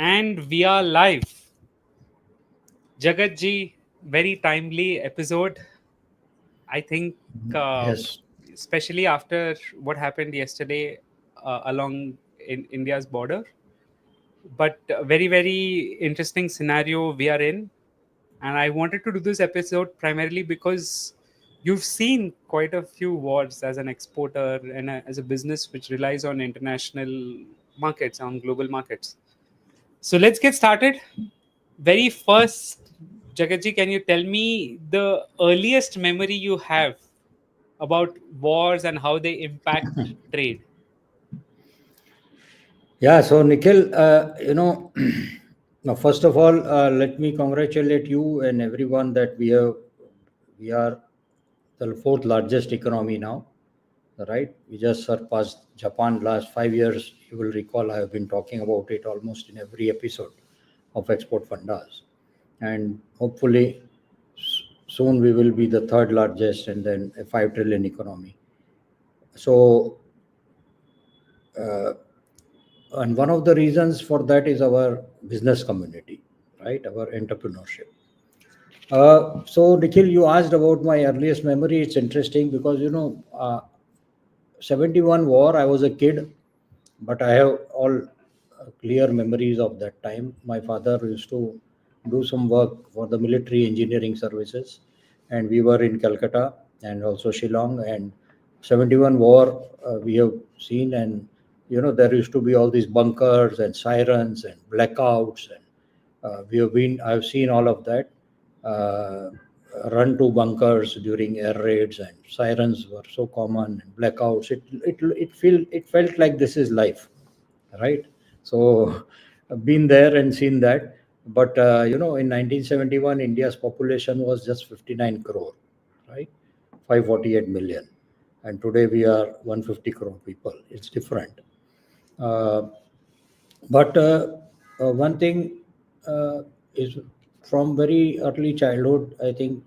And we are live. Jagat ji, very timely episode. I think, uh, Yes. especially after what happened yesterday along in India's border. But very, very interesting scenario we are in. And I wanted to do this episode primarily because you've seen quite a few wars as an exporter and as a business which relies on international markets, on global markets. So let's get started. Very first, Jagatji, can you tell me the earliest memory you have about wars and how they impact trade? Yeah. So, Nikhil, now, first of all, let me congratulate you and everyone that we are the fourth largest economy now, right? We just surpassed Japan last 5 years. You will recall I have been talking about it almost in every episode of Export Fundas, and hopefully soon we will be the third largest and then a 5 trillion economy. So. Uh, and one of the reasons for that is our business community, right? Our entrepreneurship. So, Nikhil, you asked about my earliest memory. It's interesting because 71 war. I was a kid, but I have all clear memories of that time. My father used to do some work for the military engineering services, and we were in Calcutta and also Shillong. And 71 war we have seen, and there used to be all these bunkers and sirens and blackouts, and I've seen all of that. Uh, Run to bunkers during air raids, and sirens were so common, and blackouts. It felt like this is life, right? So I've been there and seen that. But in 1971, India's population was just 59 crore, right? 548 million, and today we are 150 crore people. It's different. Uh, but one thing is, from very early childhood, I think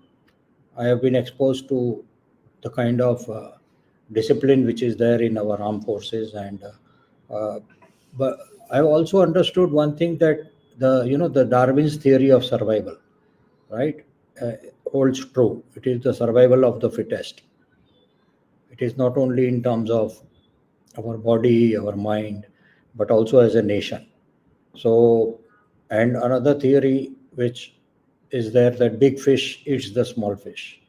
I have been exposed to the kind of discipline which is there in our armed forces, and uh, but I've also understood one thing, that the Darwin's theory of survival, right, uh, holds true. It is the survival of the fittest. It is not only in terms of our body, our mind, but also as a nation. So, and another theory which is there, that big fish eats the small fish,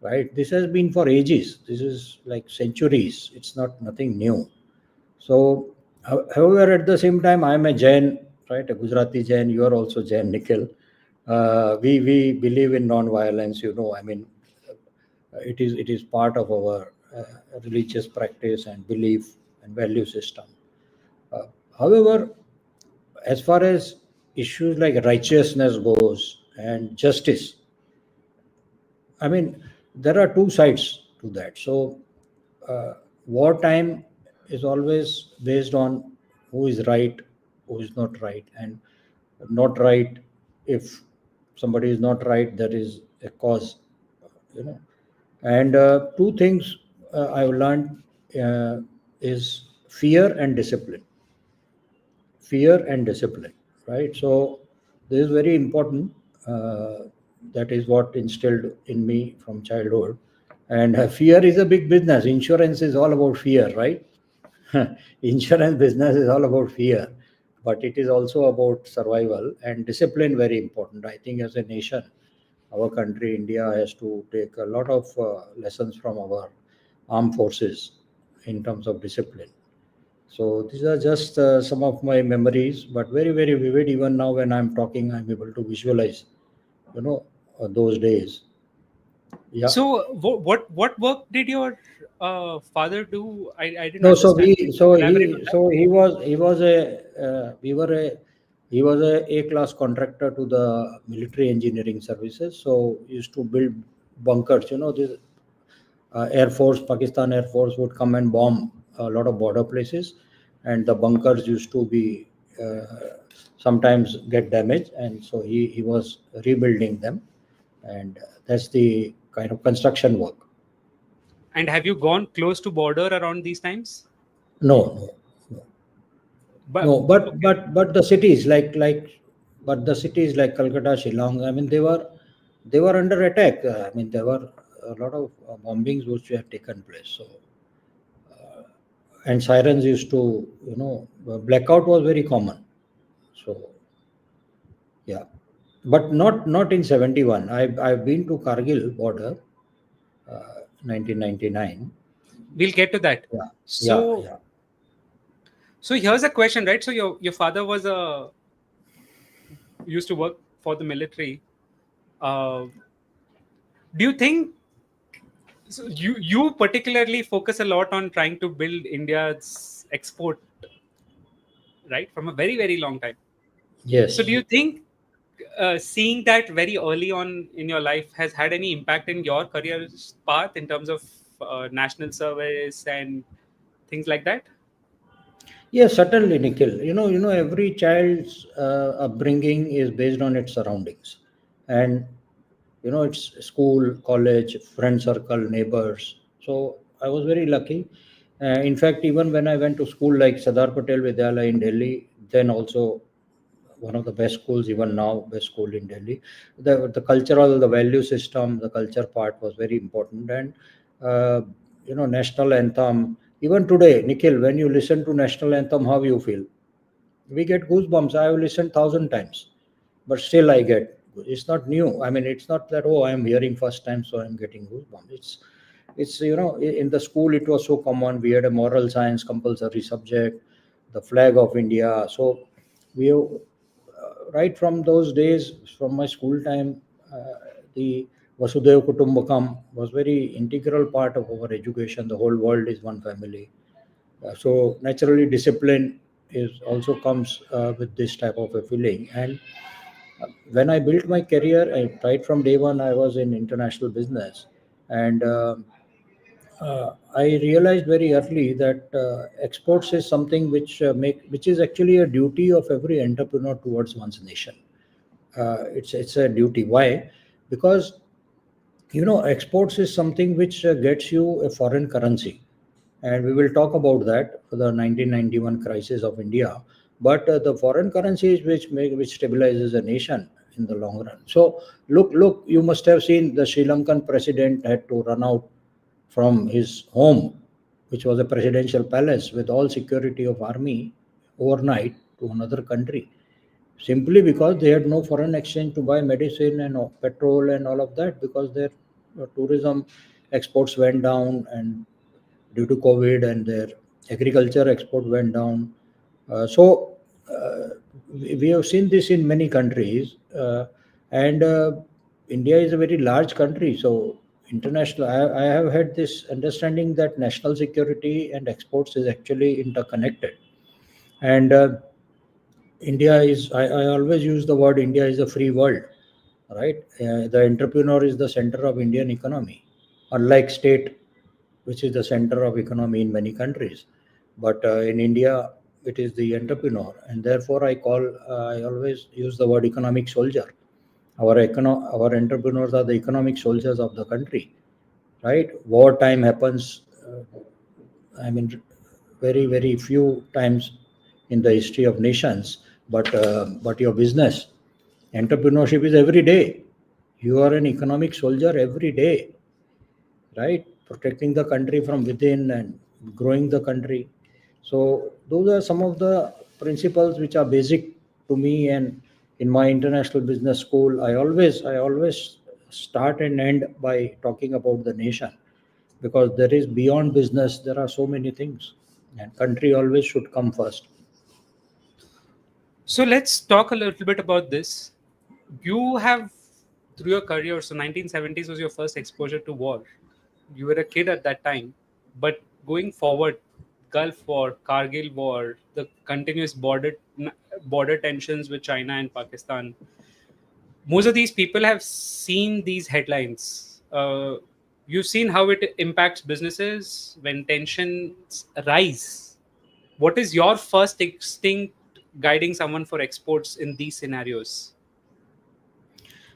right? This has been for ages. This is like centuries. It's not nothing new. So, however, at the same time, I'm a Jain, right? A Gujarati Jain. You are also Jain, Nikhil. We believe in non-violence. I mean, it is part of our religious practice and belief and value system. Uh, However, as far as issues like righteousness goes and justice, I mean, there are two sides to that. So, wartime is always based on who is right, who is not right, and not right. If somebody is not right, there is a cause, you know. And two things I've learned is fear and discipline. Fear and discipline, right? So this is very important. uh, that is what instilled in me from childhood. And fear is a big business. Insurance is all about fear, right? Insurance business is all about fear, but it is also about survival. And discipline, very important. I think as a nation, our country, India, has to take a lot of lessons from our armed forces in terms of discipline. So these are just some of my memories, but very, very vivid. Even now, when I'm talking, I'm able to visualize, those days. Yeah. So, what work did your father do? I didn't No. So understand. Can we, you so elaborate on he, that? so he was a, we were a, he was a class contractor to the military engineering services. So he used to build bunkers. This Air Force, Pakistan Air Force would come and bomb a lot of border places, and the bunkers used to be sometimes get damaged, and so he was rebuilding them, and that's the kind of construction work. And have you gone close to border around these times? No, no, no. But No, okay, but the cities but the cities like Calcutta, Shillong, I mean they were under attack. I mean there were a lot of bombings which had taken place. So and sirens used to, blackout was very common. So yeah, but not in 71. I've been to Kargil border, 1999. we'll get to that. Yeah, yeah, So yeah. so here's a question, right? So your father was a used to work for the military. Uh, do you think so? You particularly focus a lot on trying to build India's export, right, from a very long time. So do Yes. you think seeing that very early on in your life has had any impact in your career path in terms of national service and things like that? Yes, certainly, Nikhil. Every child's upbringing is based on its surroundings, and it's school, college, friend circle, neighbors. So I was very lucky. In fact, even when I went to school like Sardar Patel Vidyalaya in Delhi, then also one of the best schools, even now, best school in Delhi. The cultural, the value system, the culture part was very important, and uh, national anthem. Even today, Nikhil, when you listen to national anthem, how you feel? We get goosebumps. I have listened 1,000 times, but still I get. It's not new. I mean, it's not that I am hearing first time, so I'm getting goosebumps. It's in the school it was so common. We had a moral science compulsory subject, the flag of India. So we have, right from those days, from my school time, the Vasudev Kutumbakam was very integral part of our education. The whole world is one family. So naturally, discipline is also comes with this type of a feeling. And when I built my career, right from day one, I was in international business, and I realized very early that exports is something which is actually a duty of every entrepreneur towards one's nation. It's a duty. Why? Because exports is something which gets you a foreign currency, and we will talk about that for the 1991 crisis of India. But the foreign currency is which stabilizes a nation in the long run. So look, you must have seen the Sri Lankan president had to run out from his home, which was a presidential palace with all security of army, overnight to another country, simply because they had no foreign exchange to buy medicine and petrol and all of that, because their tourism exports went down, and due to COVID, and their agriculture export went down. So we have seen this in many countries, and India is a very large country. So international, I have had this understanding that national security and exports is actually interconnected, and India is. I always use the word India is a free world, right? The entrepreneur is the center of Indian economy, unlike state, which is the center of economy in many countries. But in India, it is the entrepreneur, and therefore I always use the word economic soldier. Our entrepreneurs are the economic soldiers of the country, right? Wartime happens. I mean, very few times in the history of nations. But your business entrepreneurship is every day. You are an economic soldier every day, right? Protecting the country from within and growing the country. So those are some of the principles which are basic to me. And in my international business school, I always start and end by talking about the nation, because there is beyond business, there are so many things, and country always should come first. So let's talk a little bit about this. You have, through your career, so 1970s was your first exposure to war. You were a kid at that time, but going forward, Gulf War, Kargil War, the continuous border tensions with China and Pakistan. Most of these people have seen these headlines. You've seen how it impacts businesses when tensions rise. What is your first instinct guiding someone for exports in these scenarios?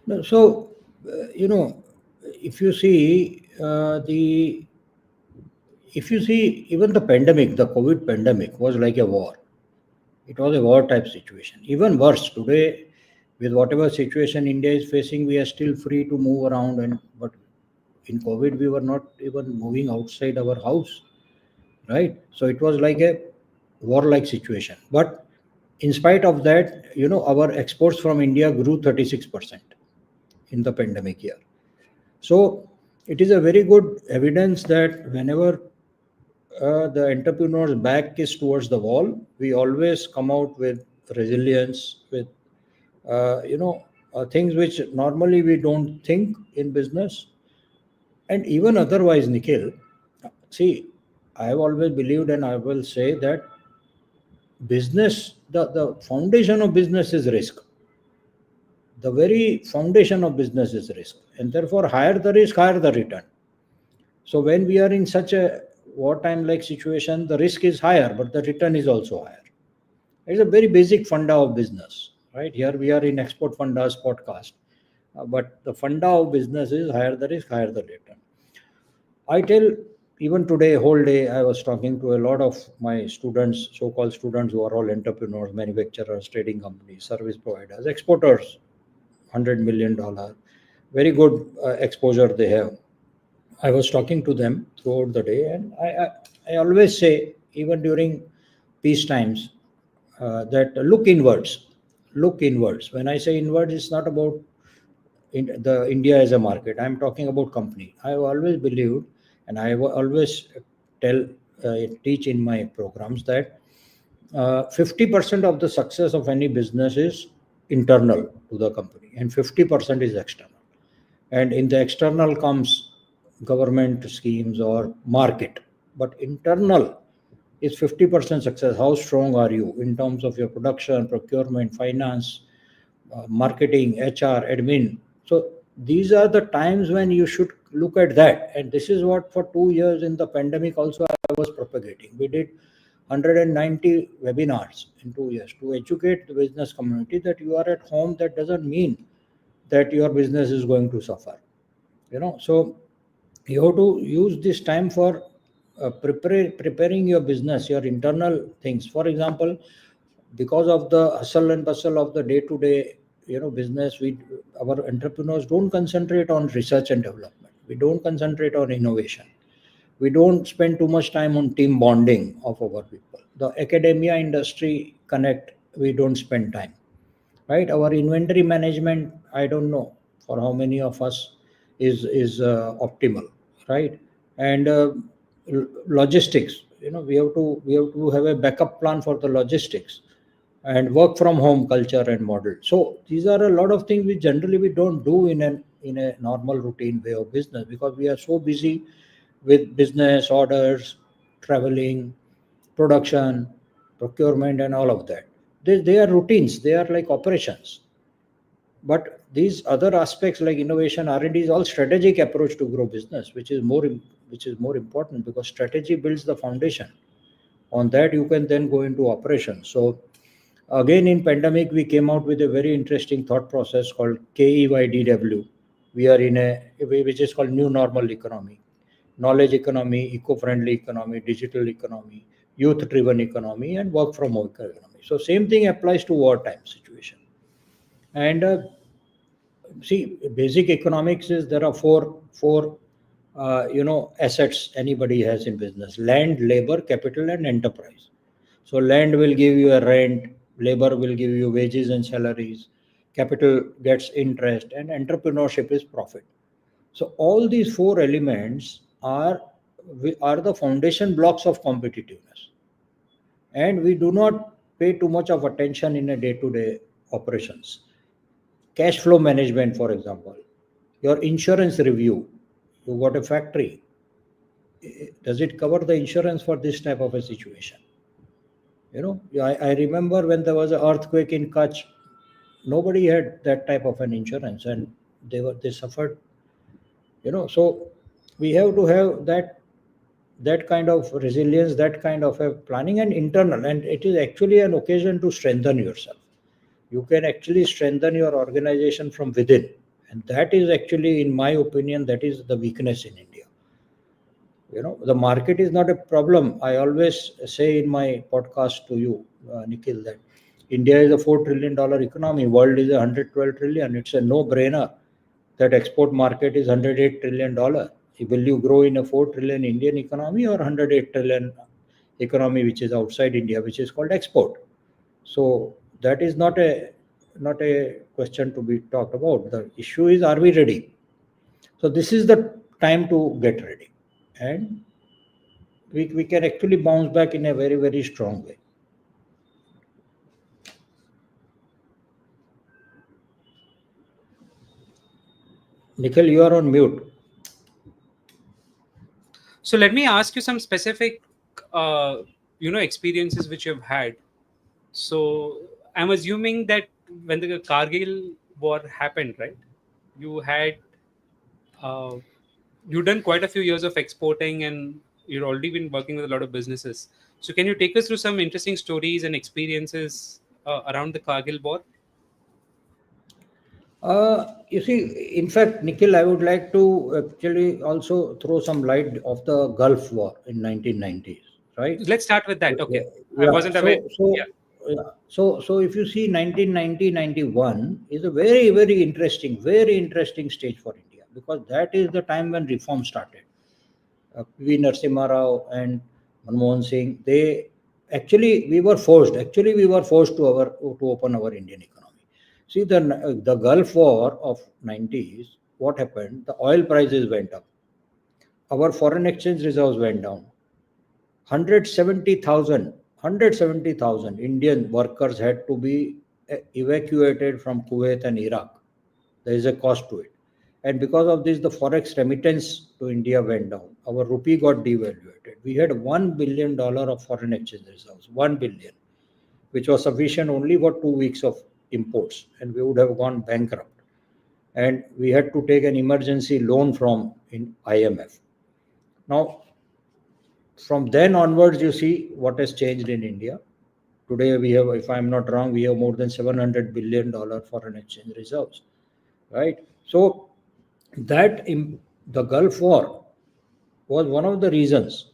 No, so if you see the if you see even the pandemic, the COVID pandemic was like a war. It was a war type situation. Even worse today, with whatever situation India is facing, we are still free to move around. And but in COVID, we were not even moving outside our house, right? So it was like a war-like situation. But in spite of that, our exports from India grew 36% in the pandemic year. So it is a very good evidence that whenever the entrepreneur's back is towards the wall, we always come out with resilience, with things which normally we don't think in business, and even otherwise, Nikhil. See, I have always believed, and I will say that business, the foundation of business is risk. The very foundation of business is risk, and therefore, higher the risk, higher the return. So when we are in such a wartime like situation, the risk is higher, but the return is also higher. It's a very basic funda of business, right? Here we are in Export Funda's podcast, but the funda of business is higher the risk, higher the return. I tell, even today, whole day, I was talking to a lot of my students, so-called students who are all entrepreneurs, manufacturers, trading companies, service providers, exporters, $100 million, very good exposure they have. I was talking to them throughout the day, and I always say, even during peace times, that look inwards. Look inwards. When I say inwards, it's not about the India as a market. I'm talking about company. I have always believed, and I have always tell, teach in my programs that 50% of the success of any business is internal to the company, and 50% is external. And in the external comes government schemes or market, but internal is 50% success. How strong are you in terms of your production, procurement, finance, marketing, HR, admin? So these are the times when you should look at that. And this is what for 2 years in the pandemic also I was propagating. We did 190 webinars in 2 years to educate the business community that you are at home. That doesn't mean that your business is going to suffer. So you have to use this time for preparing your business, your internal things. For example, because of the hustle and bustle of the day to day business, our entrepreneurs don't concentrate on research and development. We don't concentrate on innovation. We don't spend too much time on team bonding of our people. The academia industry connect, we don't spend time, right? Our inventory management, I don't know for how many of us is optimal, right? And logistics, we have to have a backup plan for the logistics, and work from home culture and model. So these are a lot of things which generally we don't do in a normal routine way of business, because we are so busy with business orders, traveling, production, procurement, and all of that. They are routines. They are like operations. But these other aspects like innovation, R&D is all strategic approach to grow business, which is more important, because strategy builds the foundation. On that, you can then go into operations. So again, in pandemic, we came out with a very interesting thought process called KEYDW. We are in a which is called new normal economy, knowledge economy, eco-friendly economy, digital economy, youth-driven economy, and work from home economy. So same thing applies to wartime situation. And see, basic economics is there are four assets anybody has in business: land, labor, capital, and enterprise. So land will give you a rent, labor will give you wages and salaries, capital gets interest, and entrepreneurship is profit. So all these four elements are the foundation blocks of competitiveness, and we do not pay too much of attention in a day-to-day operations. Cash flow management, for example, your insurance review. You got a factory, does it cover the insurance for this type of a situation? I remember when there was an earthquake in Kutch, nobody had that type of an insurance, and they suffered. So we have to have that kind of resilience, that kind of a planning and internal, and it is actually an occasion to strengthen yourself. You can actually strengthen your organization from within, and that is actually, in my opinion, that is the weakness in India. The market is not a problem. I always say in my podcast to you Nikhil, that India is a $4 trillion economy, world is 112 trillion. It's a no-brainer that export market is $108 trillion. Will you grow in a 4 trillion Indian economy or 108 trillion economy which is outside India, which is called export? So that is not a question to be talked about. The issue is, are we ready? So this is the time to get ready, and we can actually bounce back in a very, very strong way. Nikhil, you are on mute. So let me ask you some specific, uh, experiences which you've had. So I'm assuming that when the Kargil war happened, right? You had uh, you've done quite a few years of exporting, and you've already been working with a lot of businesses. So can you take us through some interesting stories and experiences around the Kargil war? You see, in fact, Nikhil, I would like to actually also throw some light of the Gulf War in 1990s, right? Let's start with that. Okay, I Yeah. wasn't aware. Yeah. So if you see 1990-91 is a very, very interesting stage for India, because that is the time when reform started. P. V. Narasimha Rao and Manmohan Singh, actually we were forced to open our Indian economy. See, the Gulf War of 90s, what happened? The oil prices went up. Our foreign exchange reserves went down. 170,000 Indian workers had to be evacuated from Kuwait and Iraq. There is a cost to it. And because of this, the forex remittance to India went down. Our rupee got devaluated. We had $1 billion of foreign exchange reserves, 1 billion, which was sufficient only for 2 weeks of imports, and we would have gone bankrupt. And we had to take an emergency loan from in IMF. Now, from then onwards, you see what has changed in India. Today, we have, if I'm not wrong, we have more than $700 billion foreign exchange reserves, right? So, the Gulf War was one of the reasons,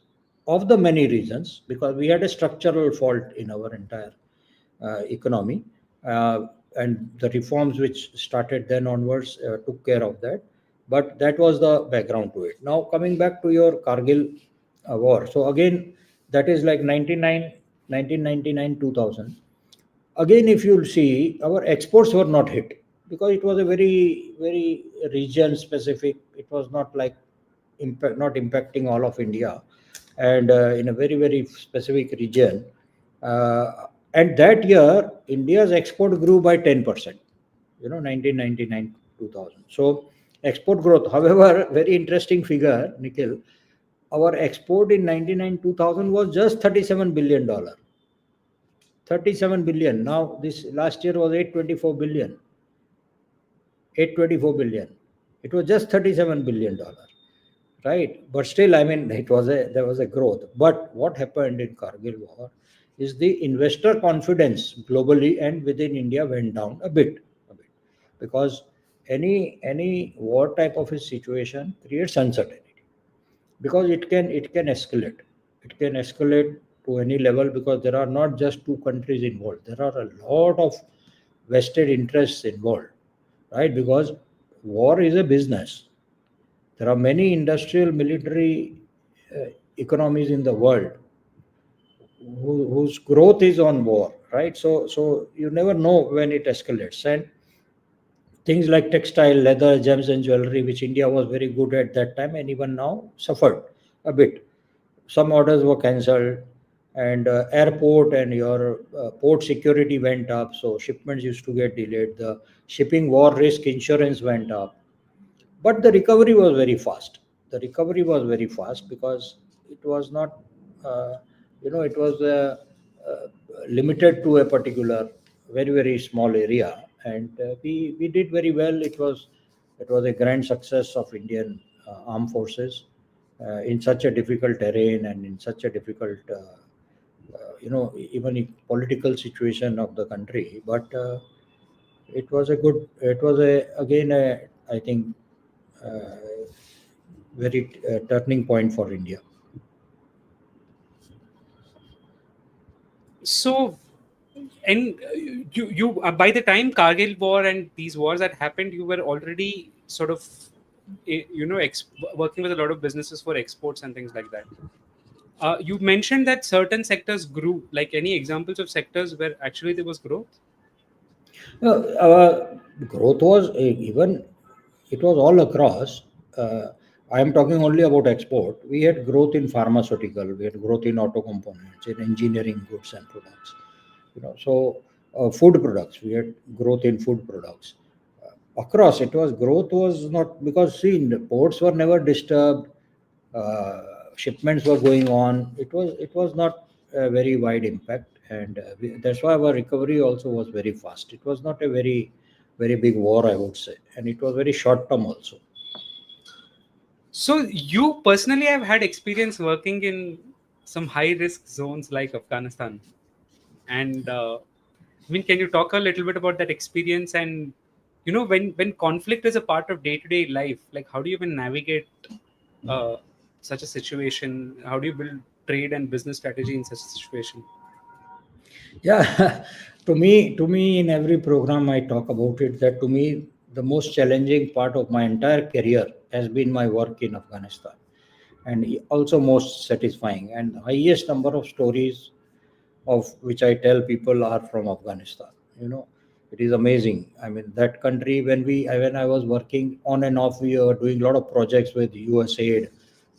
of the many reasons, because we had a structural fault in our entire economy, uh, and the reforms which started then onwards took care of that. But that was the background to it. Now, coming back to your Kargil war. So again, that is like 1999, 2000. Again, if you'll see, our exports were not hit because it was a very, very region specific. It was not like not impacting all of India, and in a very, very specific region. And that year, India's export grew by 10%. 1999, 2000. So export growth. However, very interesting figure, Nikhil. Our export in 99, 2000 was just $37 billion. 37 billion. Now this last year was 824 billion. 824 billion. It was just $37 billion, right? But still, I mean, there was a growth. But what happened in Kargil war is the investor confidence globally and within India went down a bit, because any war type of a situation creates uncertainty, because it can escalate. It can escalate to any level, because there are not just two countries involved. There are a lot of vested interests involved, right? Because war is a business. There are many industrial military economies in the world whose growth is on war, right? So you never know when it escalates. And things like textile, leather, gems, and jewelry, which India was very good at that time and even now, suffered a bit. Some orders were cancelled, and airport and your port security went up. So shipments used to get delayed. The shipping war risk insurance went up, but the recovery was very fast. The recovery was very fast because it was not, uh, it was limited to a particular very, very small area, and we did very well. It was a grand success of Indian armed forces in such a difficult terrain and in such a difficult even political situation of the country. But it was a again a, I think, uh, very turning point for India. So And you by the time Kargil war and these wars that happened, you were already sort of working with a lot of businesses for exports and things like that. You mentioned that certain sectors grew. Like any examples of sectors where actually there was growth? Our growth was even, it was all across. Uh, I am talking only about export. We had growth in pharmaceutical, we had growth in auto components, in engineering goods and products. So food products, we had growth in food products. Across, it was growth was not because see, the ports were never disturbed, uh, shipments were going on. It was not a very wide impact, and that's why our recovery also was very fast. It was not a very big war, I would say, and it was very short term also. So you personally have had experience working in some high risk zones like Afghanistan, and I mean, can you talk a little bit about that experience? And when conflict is a part of day to day life, like how do you even navigate uh, such a situation? How do you build trade and business strategy in such a situation? Yeah, to me, in every program I talk about it. That to me, the most challenging part of my entire career has been my work in Afghanistan, and also most satisfying. And highest number of stories of which I tell people are from Afghanistan. You know, it is amazing. I mean, that country, when I was working on and off, we were doing a lot of projects with USAID,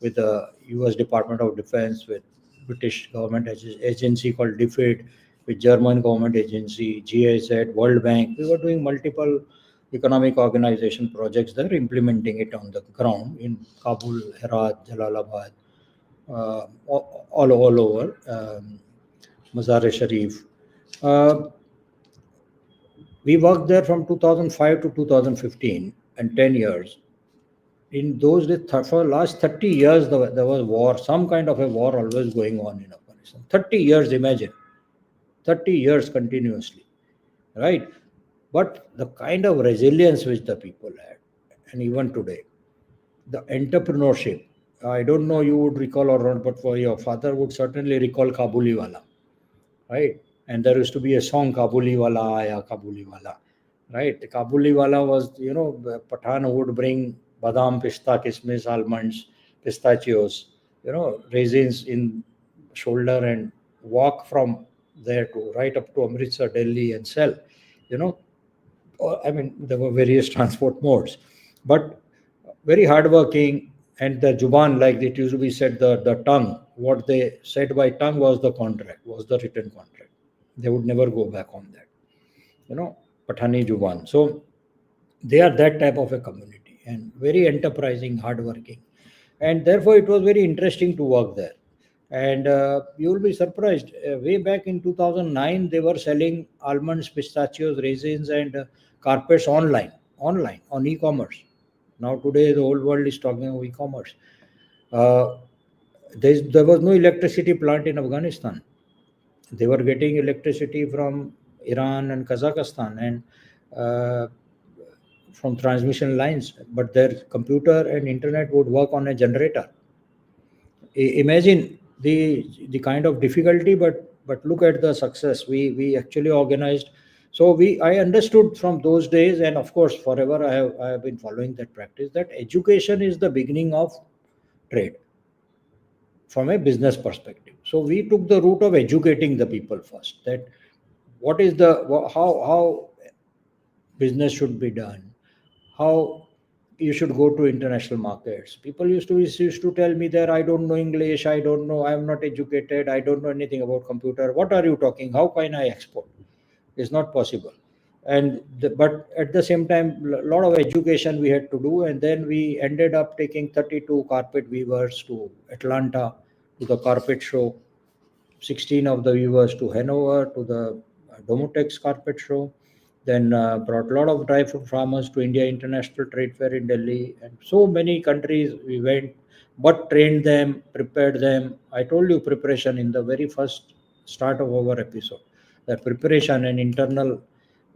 with the US Department of Defense, with British government agency called DFID, with German government agency, GIZ, World Bank. We were doing multiple economic organization projects there, implementing it on the ground in Kabul, Herat, Jalalabad, all over. Mazar-e-Sharif. Uh, we worked there from 2005 to 2015 and 10 years. In those days, for the last 30 years, there was war, some kind of a war always going on in Afghanistan. 30 years, imagine. 30 years continuously, right? But the kind of resilience which the people had, and even today, the entrepreneurship. I don't know you would recall or not, but for your father would certainly recall Kabuliwala, right? And there used to be a song, Kabuli Wala Aaya, Kabuli Wala, right? The Kabuli Wala was, Pathan would bring badam, pista, kismis, almonds, pistachios, raisins in shoulder and walk from there to right up to Amritsar, Delhi and sell, you know. I mean, there were various transport modes, but very hardworking. And the Juban, like it used to be said, the tongue, what they said by tongue was the contract, was the written contract. They would never go back on that, Pathani Juban. So they are that type of a community and very enterprising, hardworking. And therefore, it was very interesting to work there. And you will be surprised. Way back in 2009, they were selling almonds, pistachios, raisins, and carpets online on e-commerce. Now today, the whole world is talking of e-commerce. Uh, there was no electricity plant in Afghanistan. They were getting electricity from Iran and Kazakhstan and uh, from transmission lines, but their computer and internet would work on a generator. Imagine the kind of difficulty, but look at the success we actually organized. So I understood from those days, and of course forever I have been following that practice, that education is the beginning of trade from a business perspective. So we took the route of educating the people first, that what is the how business should be done, how you should go to international markets. People used to tell me that I don't know English, I don't know, I'm not educated, I don't know anything about computer. What are you talking? How can I export? It's not possible. But at the same time, a lot of education we had to do, and then we ended up taking 32 carpet weavers to Atlanta to the carpet show, 16 of the viewers to Hanover to the Domotex carpet show, then brought a lot of dry fruit farmers to India International Trade Fair in Delhi, and so many countries we went, but trained them, prepared them. I told you preparation in the very first start of our episode. That preparation and internal,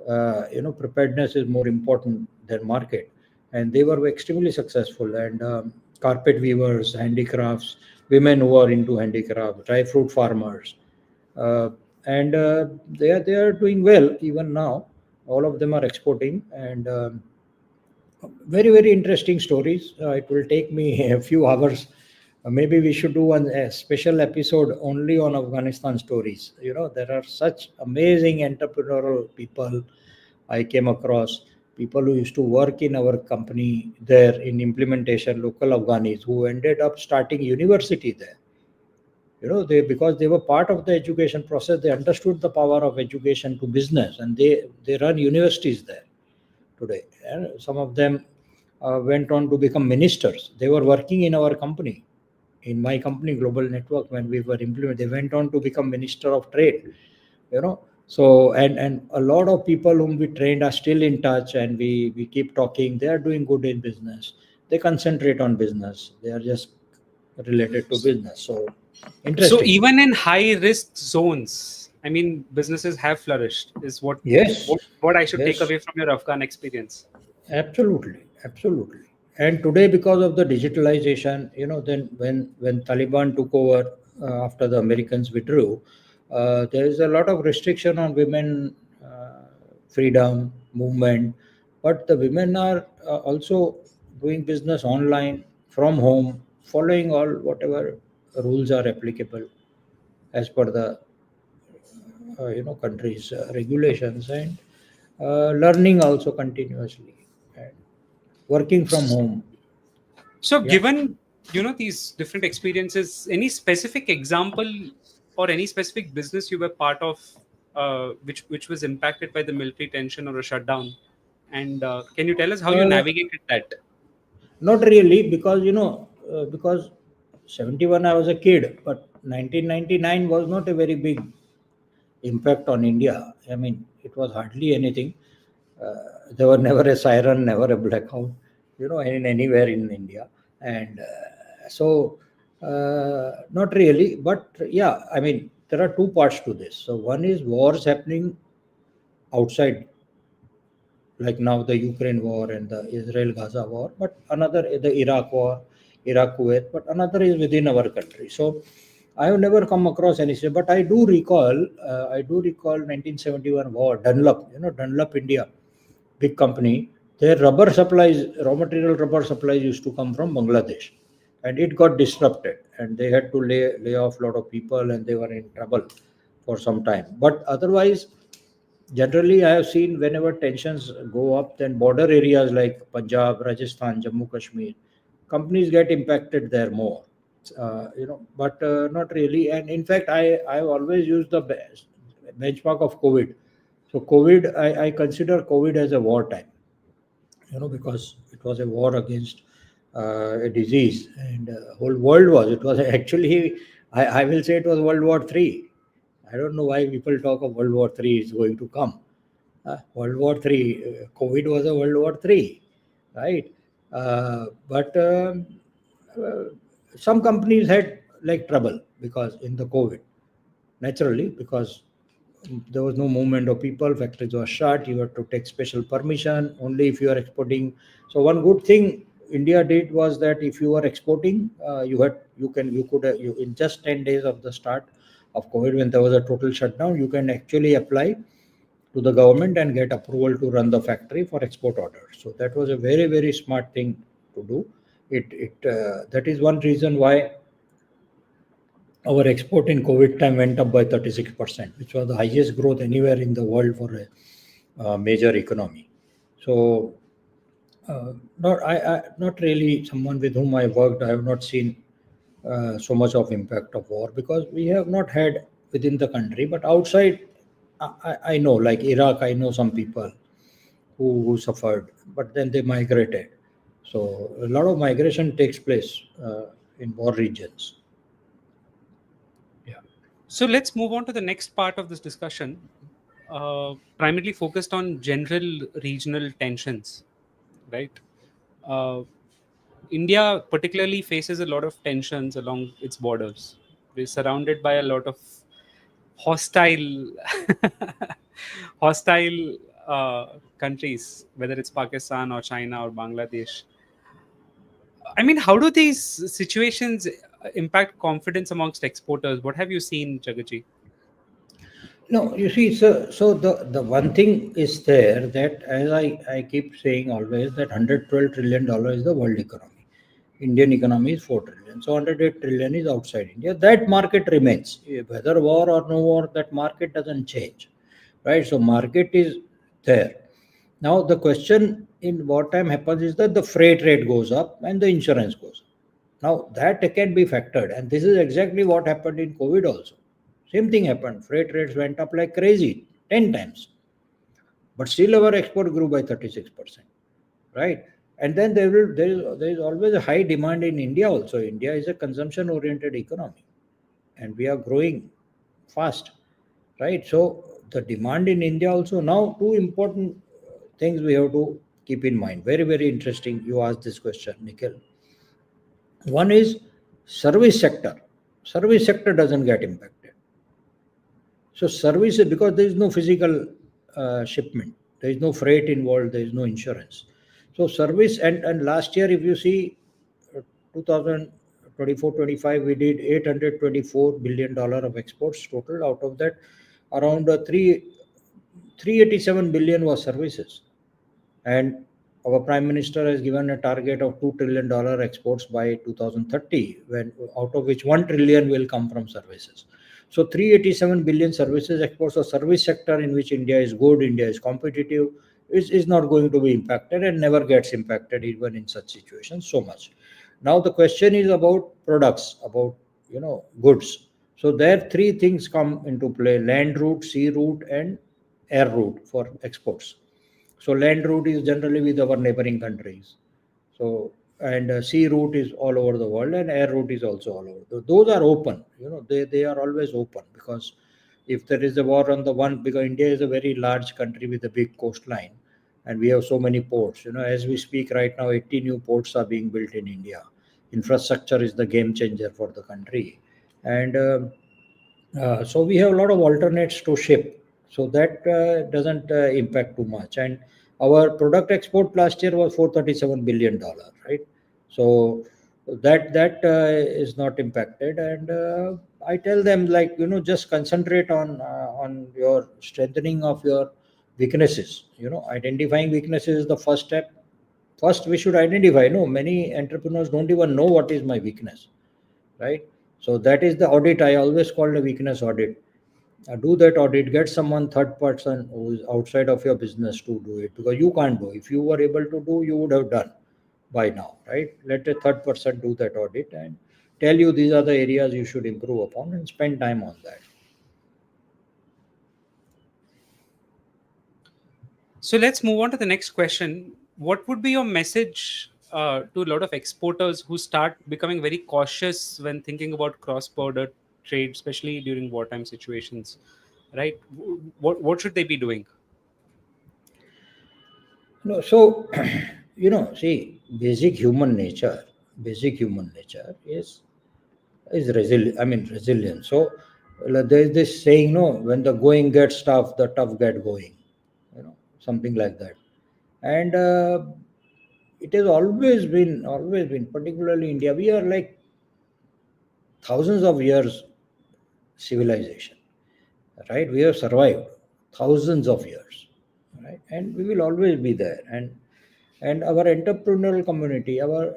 preparedness is more important than market, and they were extremely successful. And carpet weavers, handicrafts, women who are into handicraft, dry fruit farmers, uh, and they are doing well even now. All of them are exporting, and very very interesting stories. It will take me a few hours. Maybe we should do a special episode only on Afghanistan stories. There are such amazing entrepreneurial people I came across. People who used to work in our company there in implementation, local Afghanis who ended up starting university there. They, because they were part of the education process, they understood the power of education to business, and they run universities there today. And some of them went on to become ministers. They were working in our company, in my company, Global Network, when we were implementing. They went on to become Minister of Trade. So and a lot of people whom we trained are still in touch, and we keep talking. They are doing good in business. They concentrate on business. They are just related to business. So So interesting. even in high risk zones, I mean, businesses have flourished. Is what Yes, what I should take yes. away from your Afghan experience. Absolutely, absolutely. And today, because of the digitalization, then when Taliban took over after the Americans withdrew, there is a lot of restriction on women freedom movement, but the women are also doing business online from home, following all whatever rules are applicable as per the country's regulations, and learning also continuously, and working from home. So, Yeah. given these different experiences, any specific example or any specific business you were part of, which was impacted by the military tension or a shutdown, and can you tell us how you Uh, navigated that? Not really, because because 71 I was a kid, but 1999 was not a very big impact on India. I mean, it was hardly anything. There were never a siren, never a blackout, in anywhere in India, and not really. But yeah, I mean, there are two parts to this. So one is wars happening outside, like now the Ukraine war and the Israel Gaza war, but another the Iraq war, Iraq Kuwait, but another is within our country. So I have never come across any, but I do recall 1971 war, Dunlop, Dunlop India, big company. Their rubber supplies, raw material rubber supplies used to come from Bangladesh, and it got disrupted, and they had to lay off a lot of people, and they were in trouble for some time. But otherwise, generally, I have seen whenever tensions go up, then border areas like Punjab, Rajasthan, Jammu Kashmir, companies get impacted there more. But not really. And in fact, I've always used the benchmark of COVID. So COVID, I consider COVID as a wartime, because it was a war against a disease, and whole world was. It was actually, I will say, it was World War Three. I don't know why people talk of World War Three is going to come. World War Three, COVID was a World War Three, right? But uh, some companies had like trouble because in the COVID, naturally, because there was no movement of people, factories were shut, you had to take special permission only if you are exporting. So one good thing India did was that if you are exporting, you could you in just 10 days of the start of COVID, when there was a total shutdown, you can actually apply to the government and get approval to run the factory for export orders. So that was a very very smart thing to do. It that is one reason why our export in COVID time went up by 36%, which was the highest growth anywhere in the world for a major economy. So, not really someone with whom I worked. I have not seen so much of impact of war, because we have not had within the country, but outside, I know, like Iraq, I know some people who suffered, but then they migrated. So a lot of migration takes place in war regions. Yeah. So let's move on to the next part of this discussion, primarily focused on general regional tensions, right? Uh, India particularly faces a lot of tensions along its borders. We're surrounded by a lot of hostile, hostile countries, whether it's Pakistan or China or Bangladesh. I mean, how do these situations impact confidence amongst exporters? What have you seen, Jagaji? No, you see, so the one thing is there that, as I keep saying always, that $112 trillion is the world economy. Indian economy is 4 trillion. So 108 trillion is outside India. That market remains. Whether war or no war, that market doesn't change. Right? So market is there. Now the question in wartime happens is that the freight rate goes up and the insurance goes up. Now that can be factored, and this is exactly what happened in COVID also. Same thing happened. Freight rates went up like crazy, 10 times. But still our export grew by 36%. Right? And then there is always a high demand in India also. India is a consumption oriented economy and we are growing fast. Right? So the demand in India also. Now, two important things we have to keep in mind. Very, very interesting. You asked this question, Nikhil. One is service sector. Service sector doesn't get impacted. So services, because there is no physical shipment, there is no freight involved, there is no insurance. So service, and last year if you see, 2024-25, we did $824 billion of exports total. Out of that, around 387 billion was services. And our prime minister has given a target of $2 trillion exports by 2030, when out of which 1 trillion will come from services. So 387 billion services exports. So service sector in which India is good, India is competitive, is not going to be impacted and never gets impacted even in such situations so much. Now the question is about products, about goods. So there three things come into play: land route, sea route, and air route for exports. So land route is generally with our neighboring countries. So, and sea route is all over the world, and air route is also all over. Those are open. They are always open, because if there is a war on the one, because India is a very large country with a big coastline, and we have so many ports. As we speak right now, 80 new ports are being built in India. Infrastructure is the game changer for the country, and so we have a lot of alternates to ship, so that doesn't impact too much. And our product export last year was $437 billion, right? So that is not impacted. And I tell them, like, just concentrate on your strengthening of your weaknesses. Identifying weaknesses is the first step. First, we should identify. No, many entrepreneurs don't even know what is my weakness, right? So that is the audit. I always call a weakness audit. Do that audit. Get someone third person who is outside of your business to do it, because you can't do. If you were able to do, you would have done by now, right? Let a third person do that audit and tell you these are the areas you should improve upon, and spend time on that. So let's move on to the next question. What would be your message to a lot of exporters who start becoming very cautious when thinking about cross-border trade, especially during wartime situations? Right? What should they be doing? No, so see, basic human nature is resilient. I mean, resilience. So there is this saying, no, when the going gets tough, the tough get going. Something like that. And it has always been, particularly India. We are like thousands of years civilization, right? We have survived thousands of years, right? And we will always be there. And our entrepreneurial community, our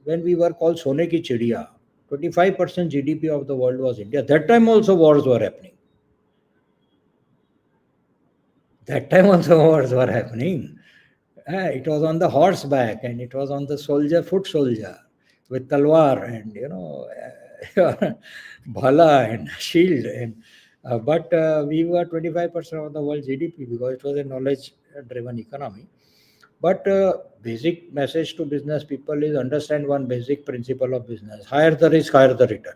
when we were called Sone ki Chidiya, 25% GDP of the world was India. That time also wars were happening. That time also wars were happening. It was on the horseback, and it was on the soldier, foot soldier, with talwar and bhala and shield. And but we were 25% of the world GDP, because it was a knowledge-driven economy. But basic message to business people is understand one basic principle of business: higher the risk, higher the return.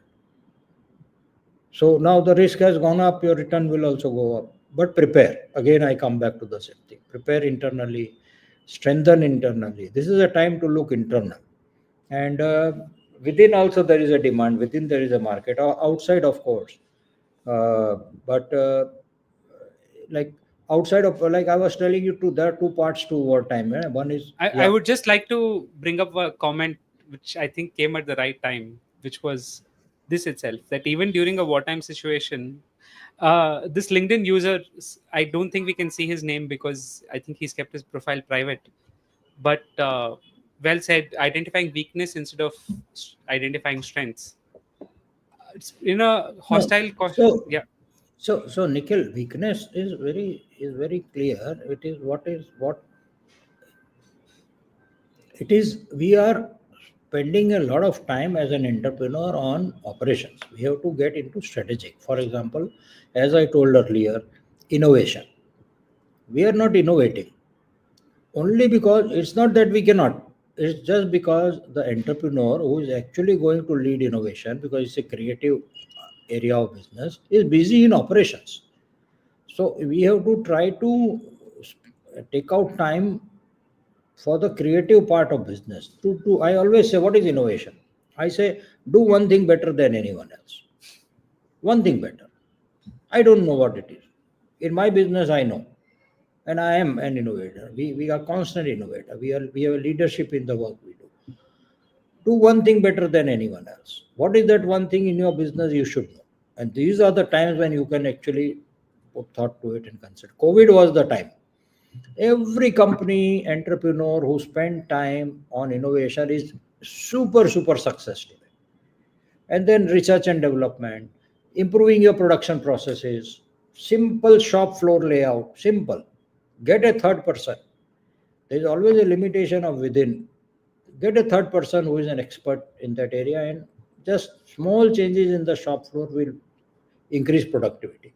So now the risk has gone up, your return will also go up. But prepare. Again, I come back to the same thing. Prepare internally, strengthen internally. This is a time to look internal. And within also there is a demand, within there is a market, outside, of course. But like outside of, like I was telling you, there are two parts to wartime. One is, I yeah. would just like to bring up a comment which I think came at the right time, which was this itself, that even during a wartime situation, This LinkedIn user, I don't think we can see his name because I think he's kept his profile private. But well said, identifying weakness instead of identifying strengths. It's in a No. hostile. So, Yeah. so Nikhil, weakness is very clear. It is what it is. We are spending a lot of time as an entrepreneur on operations. We have to get into strategic. For example, as I told earlier, innovation. We are not innovating only because it's not that we cannot. It's just because the entrepreneur who is actually going to lead innovation, because it's a creative area of business, is busy in operations. So we have to try to take out time for the creative part of business. To I always say, what is innovation? I say, do one thing better than anyone else. One thing better. I don't know what it is. In my business, I know, and I am an innovator. We are constant innovator. We have a leadership in the work we do. Do one thing better than anyone else. What is that one thing in your business you should know? And these are the times when you can actually put thought to it and consider. COVID was the time. Every company entrepreneur who spent time on innovation is super success today. And then research and development, improving your production processes, simple shop floor layout, simple. Get a third person. There is always a limitation of within. Get a third person who is an expert in that area, and just small changes in the shop floor will increase productivity.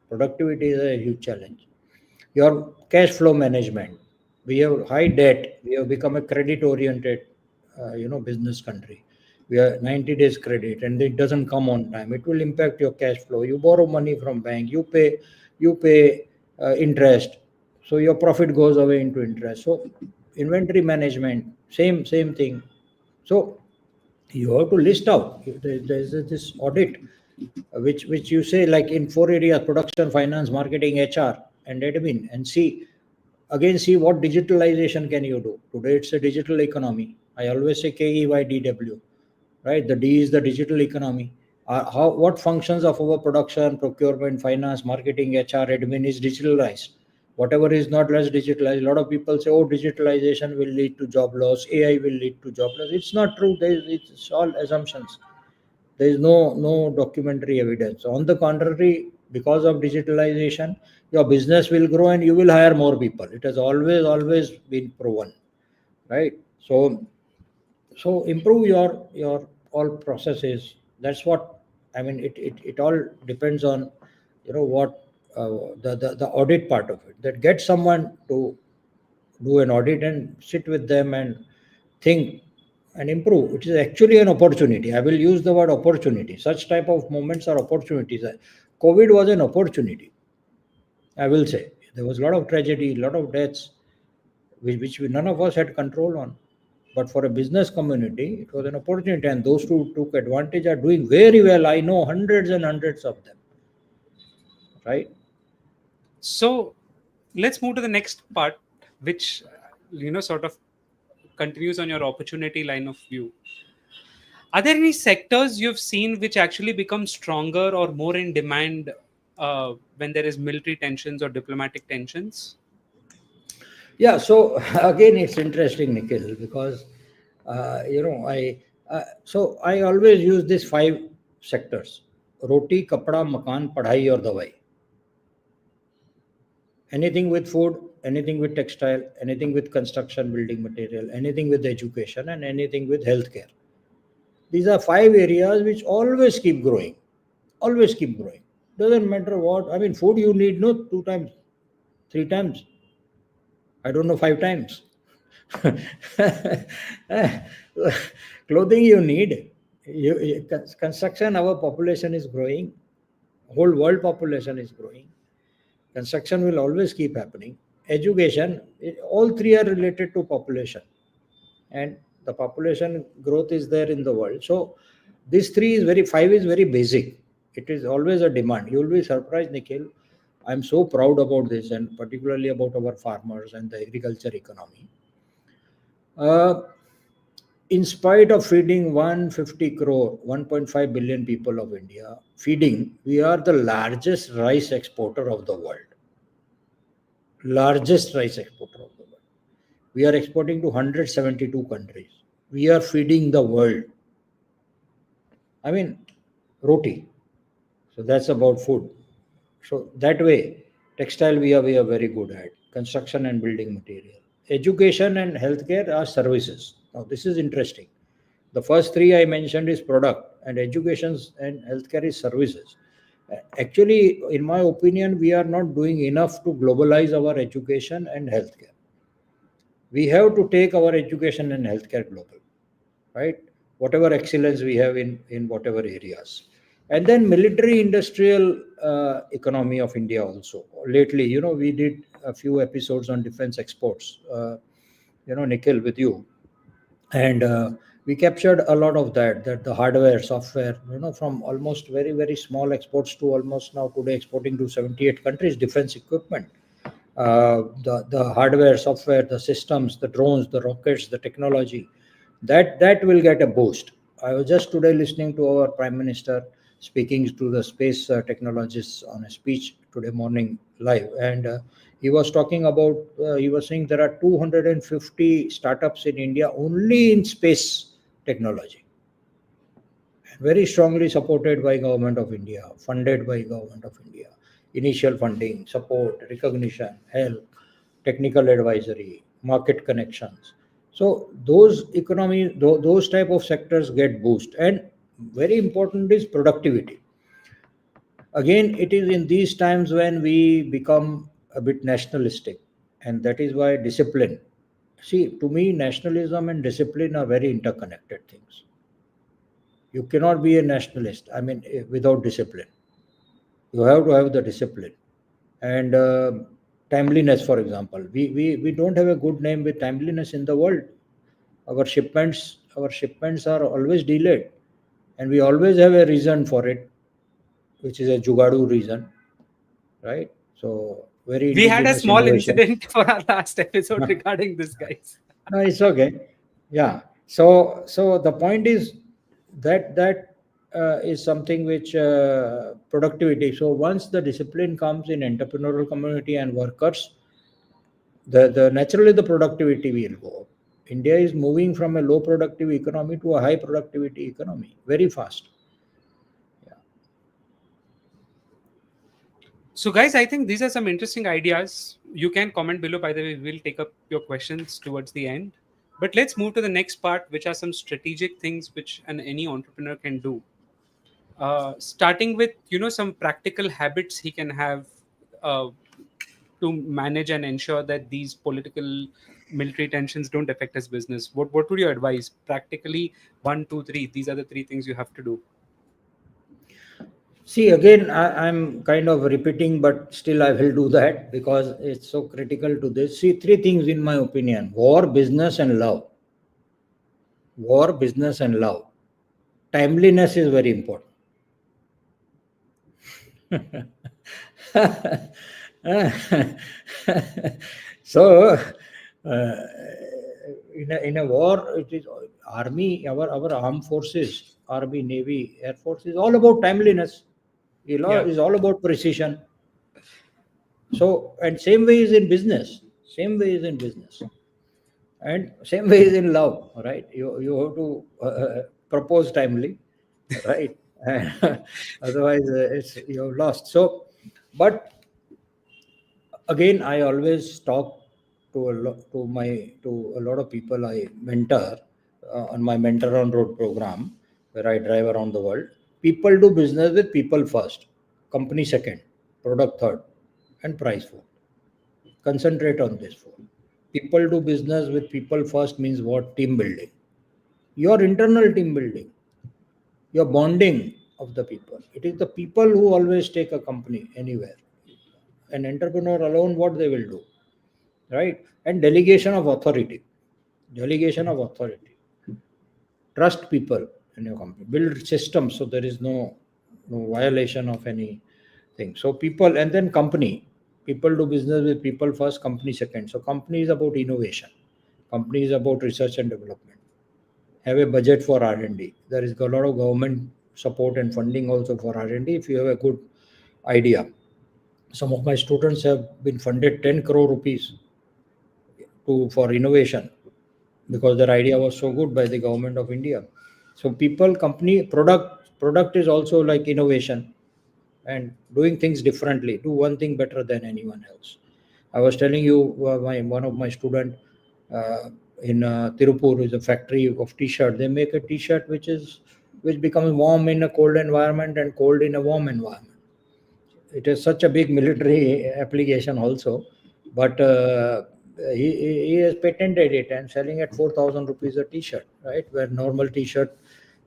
Productivity is a huge challenge. Your cash flow management. We have high debt. We have become a credit oriented business country. We are 90 days credit and it doesn't come on time. It will impact your cash flow. You borrow money from bank, you pay interest, so your profit goes away into interest. So inventory management, same thing. So you have to list out. There's this audit, which you say, like in four areas: production, finance, marketing, HR, and admin. And see what digitalization can you do. Today it's a digital economy. I always say KEYDW, right? The D is the digital economy. What functions of our production, procurement, finance, marketing, HR, admin is digitalized? Whatever is not less digitalized. A lot of people say, oh, digitalization will lead to job loss, AI will lead to job loss. It's not true. It's all assumptions. There is no documentary evidence. On the contrary, because of digitalization, your business will grow and you will hire more people. It has always been proven, right? So improve your all processes. That's what I mean. It all depends on what the audit part of it. That get someone to do an audit and sit with them and think and improve. It is actually an opportunity. I will use the word opportunity. Such type of moments are opportunities. COVID was an opportunity. I will say there was a lot of tragedy, a lot of deaths, which none of us had control on. But for a business community, it was an opportunity, and those who took advantage are doing very well. I know hundreds and hundreds of them, right? So let's move to the next part, which sort of continues on your opportunity line of view. Are there any sectors you've seen which actually become stronger or more in demand when there is military tensions or diplomatic tensions? Yeah. So again, it's interesting, Nikhil, because I always use these five sectors: roti, kapda, makan, padhai, or dawai. Anything with food, anything with textile, anything with construction, building material, anything with education, and anything with healthcare. These are five areas which always keep growing. Always keep growing. Doesn't matter what. I mean, food you need no two times, three times. I don't know, five times. Clothing you need. Construction, our population is growing. Whole world population is growing. Construction will always keep happening. Education, all three are related to population, and the population growth is there in the world. So this five is very basic. It is always a demand. You will be surprised, Nikhil. I'm so proud about this, and particularly about our farmers and the agriculture economy. Uh, In spite of feeding 150 crore, 1.5 billion people of India, feeding, we are the largest rice exporter of the world. Largest rice exporter of the world. We are exporting to 172 countries. We are feeding the world. I mean, roti. So that's about food. So that way, textile we are very good at. Construction and building material. Education and healthcare are services. Now this is interesting. The first three I mentioned is product, and education and healthcare is services. Actually, in my opinion, we are not doing enough to globalize our education and healthcare. We have to take our education and healthcare global, right? Whatever excellence we have in whatever areas. And then military industrial economy of India also. Lately, we did a few episodes on defense exports, Nikhil, with you. And we captured a lot of that the hardware, software, from almost very very small exports to almost now today exporting to 78 countries, defense equipment, the hardware, software, the systems, the drones, the rockets, the technology, that will get a boost. I was just today listening to our Prime Minister speaking to the space technologists on a speech today morning live, and he was talking about, he was saying there are 250 startups in India only in space technology, very strongly supported by Government of India, funded by Government of India. Initial funding, support, recognition, help, technical advisory, market connections. So those economy, those type of sectors get boost. And very important is productivity. Again, it is in these times when we become a bit nationalistic, and that is why discipline. See, to me, nationalism and discipline are very interconnected things. You cannot be a nationalist, I mean, without discipline. You have to have the discipline. And timeliness, for example. We don't have a good name with timeliness in the world. Our shipments are always delayed. And we always have a reason for it, which is a Jugadu reason, right? So very We had a indigenous small innovation. incident for our last episode regarding this, guys. No, it's okay. Yeah. So the point is that is something which productivity. So once the discipline comes in entrepreneurial community and workers, the naturally the productivity will go up. India is moving from a low productive economy to a high productivity economy very fast. Yeah. So, guys, I think these are some interesting ideas. You can comment below. By the way, we'll take up your questions towards the end. But let's move to the next part, which are some strategic things which any entrepreneur can do. Starting with some practical habits he can have uh, to manage and ensure that these political military tensions don't affect his business. What would you advise practically? One, two, three. These are the three things you have to do. See, again, I'm kind of repeating, but still I will do that because it's so critical to this. See, three things in my opinion: war, business, and love. War, business, and love. Timeliness is very important. So, uh, in a war, it is army, our armed forces, army, navy, air force is all about timeliness. Yeah. Is all about precision. So, and same way is in business. Same way is in business. And same way is in love, right? You have to propose timely, right? Otherwise, it's you're lost. So, but again, I always talk to a lot of people I mentor on my mentor on road program, where I drive around the world. People do business with people first, company second, product third, and price fourth. Concentrate on this four. People do business with people first means what? Team building. Your internal team building, your bonding of the people. It is the people who always take a company anywhere. An entrepreneur alone, what they will do, right? And delegation of authority. Delegation of authority. Trust people in your company. Build systems so there is no violation of anything. So people, and then company. People do business with people first, company second. So company is about innovation. Company is about research and development. have a budget for R&D. There is a lot of government support and funding also for R&D if you have a good idea. Some of my students have been funded 10 crore rupees for innovation because their idea was so good by the government of India. So people, company, product is also like innovation and doing things differently. Do one thing better than anyone else. I was telling you, one of my student in Tirupur is a factory of T-shirt. They make a T-shirt which becomes warm in a cold environment and cold in a warm environment. It is such a big military application also, but he has patented it and selling at 4,000 rupees a T-shirt, right? Where normal T-shirt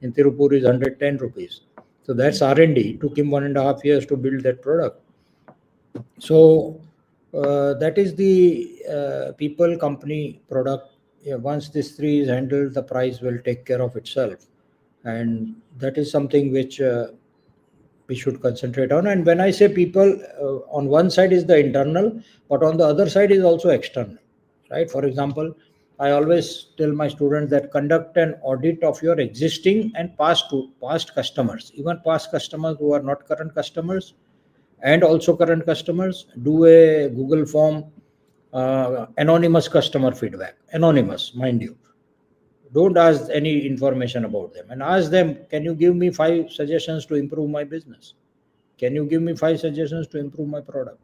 in Tirupur is 110 rupees. So that's R&D. It took him 1.5 years to build that product. So that is the people, company, product. Yeah, once this three is handled, the price will take care of itself, and that is something which we should concentrate on. And when I say people, on one side is the internal, but on the other side is also external, right? For example, I always tell my students that conduct an audit of your existing and past customers, even past customers who are not current customers, and also current customers. Do a Google form, anonymous customer feedback, anonymous, mind you. Don't ask any information about them, and ask them, can you give me 5 suggestions to improve my business? Can you give me 5 suggestions to improve my product?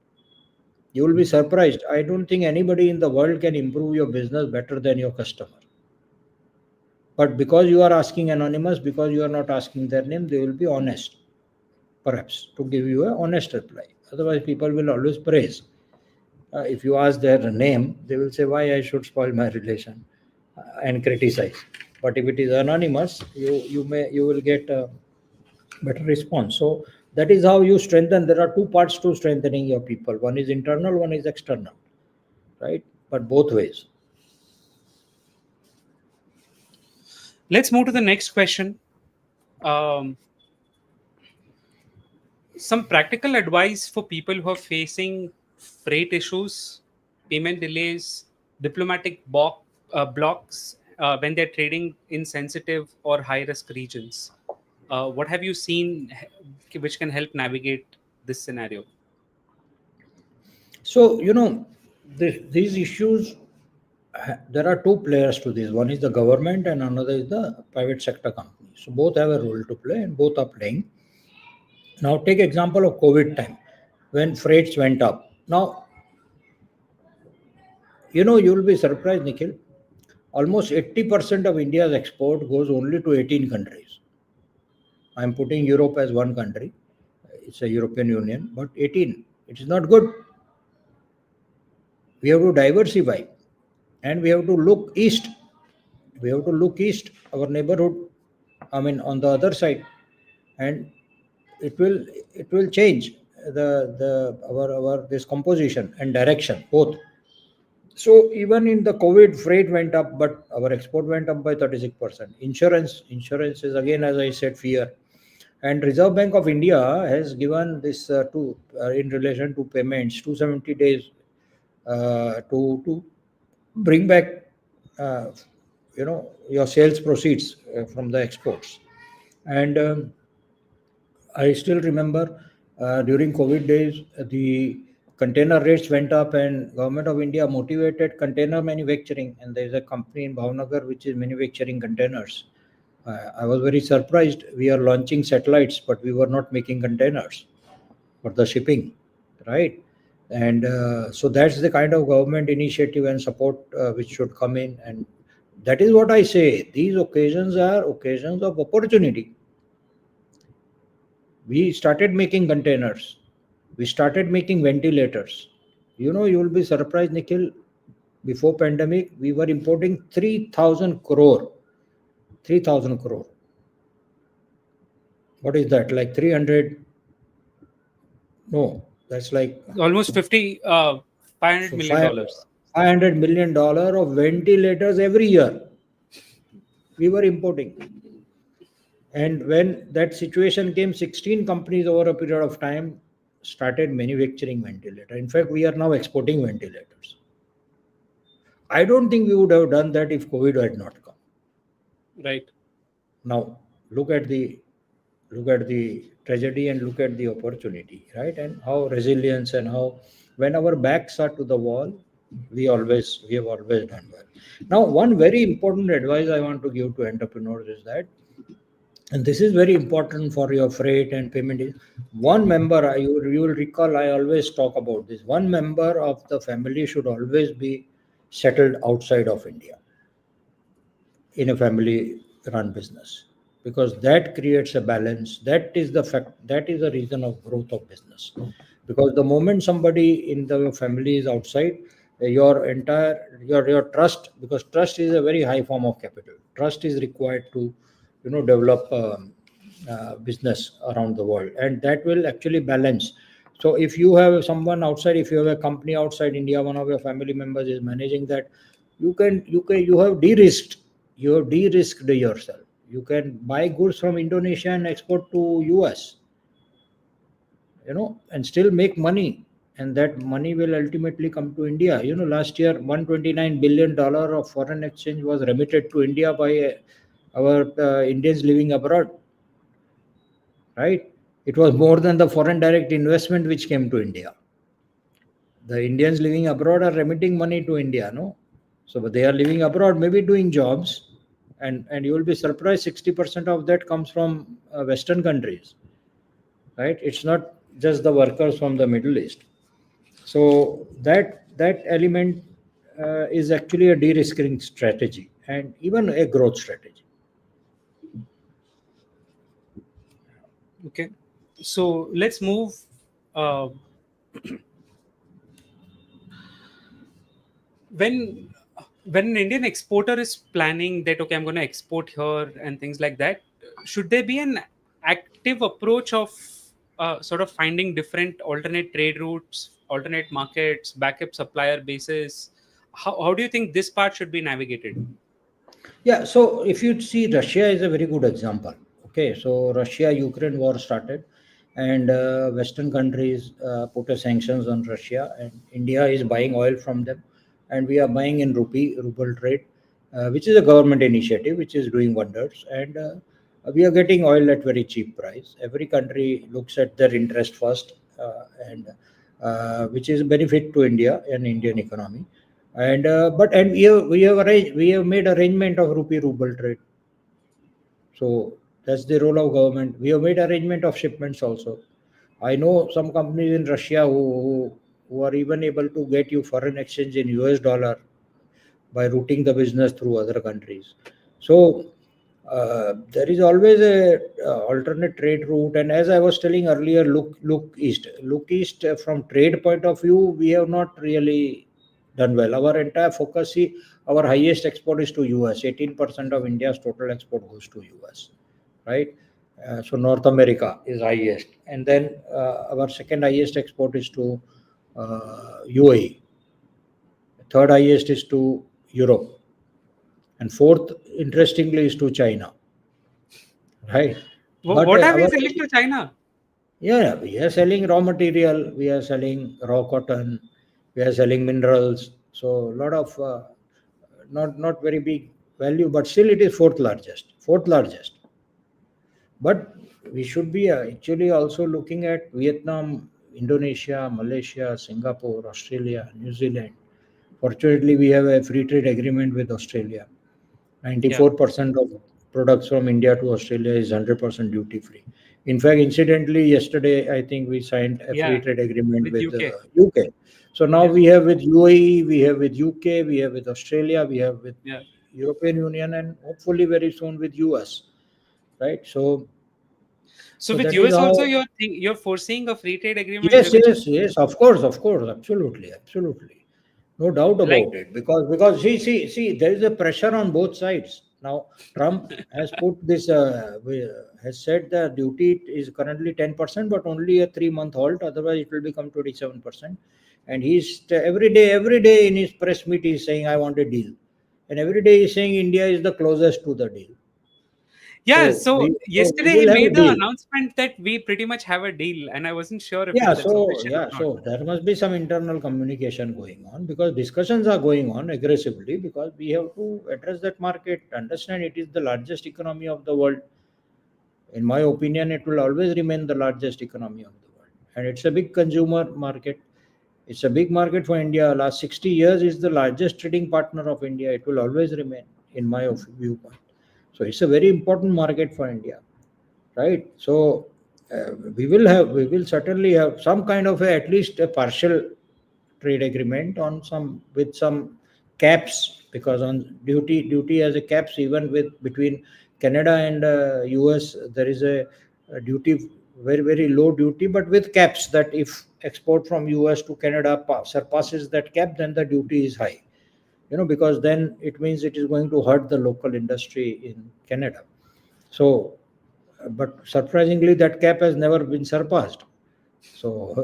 You will be surprised. I don't think anybody in the world can improve your business better than your customer. But because you are asking anonymous, because you are not asking their name, they will be honest, perhaps, to give you an honest reply. Otherwise, people will always praise. If you ask their name, they will say, why I should spoil my relation, and criticize. But if it is anonymous, you will get a better response. So that is how you strengthen. There are two parts to strengthening your people. One is internal, one is external, right? But both ways. Let's move to the next question. Um, some practical advice for people who are facing freight issues, payment delays, diplomatic blocks when they're trading in sensitive or high risk regions. What have you seen which can help navigate this scenario? So, these issues, there are two players to this. One is the government and another is the private sector company. So both have a role to play and both are playing. Now take example of COVID time when freights went up. Now, you'll be surprised, Nikhil. Almost 80% of India's export goes only to 18 countries. I'm putting Europe as one country. It's a European Union, but 18. It is not good. We have to diversify and we have to look east. We have to look east, our neighborhood. I mean, on the other side, and it will change our this composition and direction both. So even in the COVID, freight went up, but our export went up by 36%. Insurance is again, as I said, fear. And Reserve Bank of India has given this to in relation to payments 270 days to bring back your sales proceeds from the exports. And I still remember during COVID days, the container rates went up, and Government of India motivated container manufacturing. And there is a company in Bhavnagar which is manufacturing containers. I was very surprised. We are launching satellites, but we were not making containers for the shipping, right? And so that's the kind of government initiative and support which should come in. And that is what I say. These occasions are occasions of opportunity. We started making containers. We started making ventilators. You will be surprised, Nikhil. Before pandemic, we were importing 3,000 crore. 3,000 crore. What is that? Like 300? No, that's like Almost 50, $500 million five dollars. $500 million of ventilators every year. We were importing. And when that situation came, 16 companies over a period of time started manufacturing ventilator. In fact, we are now exporting ventilators. I don't think we would have done that if COVID had not come. Right. Now look at the tragedy and look at the opportunity, right? And how resilience and how when our backs are to the wall, we have always done well. Now, one very important advice I want to give to entrepreneurs is that, and this is very important for your freight and payment, is one member, you will recall I always talk about this, one member of the family should always be settled outside of India in a family run business, because that creates a balance. That is the fact, that is the reason of growth of business. Because the moment somebody in the family is outside, your entire your trust, because trust is a very high form of capital, trust is required to develop business around the world, and that will actually balance. So if you have someone outside, if you have a company outside India, one of your family members is managing that, you have de-risked, yourself. You can buy goods from Indonesia and export to US, and still make money, and that money will ultimately come to India. Last year, $129 billion of foreign exchange was remitted to India by our Indians living abroad, right? It was more than the foreign direct investment which came to India. The Indians living abroad are remitting money to India, no? So, but they are living abroad, maybe doing jobs, and you will be surprised. 60% of that comes from Western countries, right? It's not just the workers from the Middle East. So that element is actually a de-risking strategy and even a growth strategy. Okay. So let's move. Uh, when when an Indian exporter is planning that, okay, I'm going to export here and things like that, should there be an active approach of sort of finding different alternate trade routes, alternate markets, backup supplier bases? How do you think this part should be navigated? Yeah, so if you see, Russia is a very good example. Okay, so Russia-Ukraine war started, and Western countries put a sanctions on Russia, and India is buying oil from them, and we are buying in ruble trade, which is a government initiative which is doing wonders, and we are getting oil at very cheap price. Every country looks at their interest first, and which is benefit to India and Indian economy. And but we have made arrangement of rupee ruble trade. So that's the role of government. We have made arrangement of shipments also. I know some companies in Russia who are even able to get you foreign exchange in US dollar by routing the business through other countries. So there is always a alternate trade route. And as I was telling earlier, look east. From trade point of view, we have not really done well. Our entire focus, see, our highest export is to US. 18% of India's total export goes to US, right? So North America is highest, and then our second highest export is to UAE. Third highest is to Europe, and fourth, interestingly, is to China, right? But What are we our selling to China? yeah, we are selling raw material, we are selling raw cotton, we are selling minerals. So a lot of not very big value, but still it is fourth largest. Fourth largest. But we should be actually also looking at Vietnam, Indonesia, Malaysia, Singapore, Australia, New Zealand. Fortunately, we have a free trade agreement with Australia. Yeah, 94% of products from India to Australia is 100% duty free. In fact, incidentally, yesterday I think we signed a free yeah, trade agreement with with UK. UK. So now Yeah, we have with UAE, we have with UK, we have with Australia, we have with yeah. European Union, and hopefully very soon with US. Right. So So with that is US also, how. you're foreseeing a free trade agreement Yes, with yes, yes. Of course, absolutely, absolutely. No doubt like about it. Because see, there is a pressure on both sides. Now Trump has put this has said the duty is currently 10%, but only a 3 month halt. Otherwise, it will become 27%. And he's every day in his press meet, he's saying, "I want a deal," and every day he's saying India is the closest to the deal. Yeah, So so we yesterday he will have a made the deal. announcement that we pretty much have a deal, and I wasn't sure if Yeah, that's so official or yeah, not. so there must be some internal communication going on, because discussions are going on aggressively, because we have to address that market, understand it is the largest economy of the world. In my opinion, it will always remain the largest economy of the world, and it's a big consumer market. It's a big market for India. Last 60 years is the largest trading partner of India. It will always remain, in my viewpoint. So it's a very important market for India, right? So we will certainly have some kind of at least a partial trade agreement on some, with some caps, because on duty has a caps, even with between Canada and US there is a duty, very low duty, but with caps, that if export from US to Canada surpasses that cap, then the duty is high, because then it means it is going to hurt the local industry in Canada. So, but surprisingly, that cap has never been surpassed. So,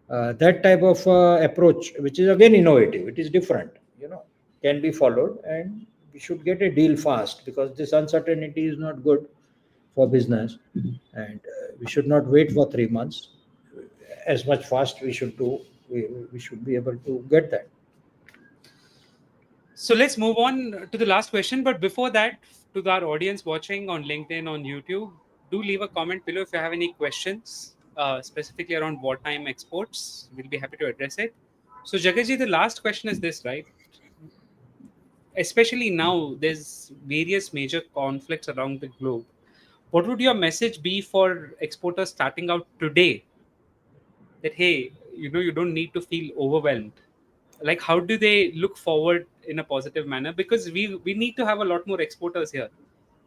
that type of approach, which is again innovative, it is different, can be followed, and we should get a deal fast, because this uncertainty is not good for business, and we should not wait for 3 months. As much fast we should do, we should be able to get that. So let's move on to the last question. But before that, to our audience watching on LinkedIn, on YouTube, do leave a comment below if you have any questions, specifically around wartime exports. We'll be happy to address it. So, Jagaji, the last question is this, right? Especially now, there's various major conflicts around the globe. What would your message be for exporters starting out today? That hey, you don't need to feel overwhelmed. Like, how do they look forward in a positive manner? Because we need to have a lot more exporters here.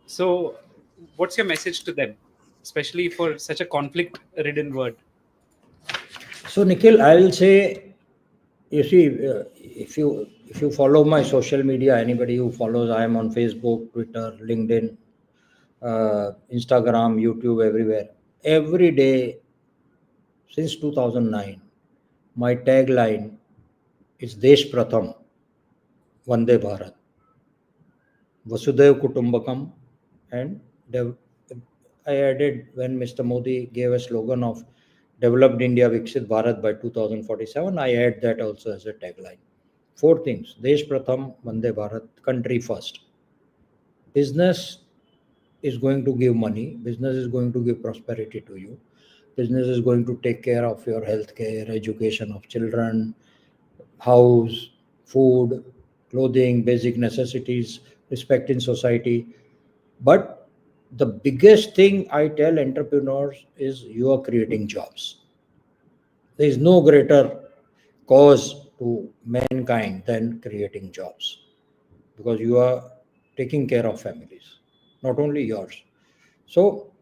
So, what's your message to them, especially for such a conflict-ridden world? So, Nikhil, I will say, you see, if you follow my social media, anybody who follows, I am on Facebook, Twitter, LinkedIn, Instagram, YouTube, everywhere. Every day since 2009, my tagline is Desh Pratham, Vande Bharat, Vasudev Kutumbakam, and I added, when Mr. Modi gave a slogan of Developed India Viksit Bharat by 2047, I add that also as a tagline. Four things: Desh Pratham, Vande Bharat, country first. Business is going to give money, business is going to give prosperity to you, business is going to take care of your health care, education of children, house, food, clothing, basic necessities, respect in society. But the biggest thing I tell entrepreneurs is you are creating jobs. There is no greater cause to mankind than creating jobs, because you are taking care of families, not only yours. So,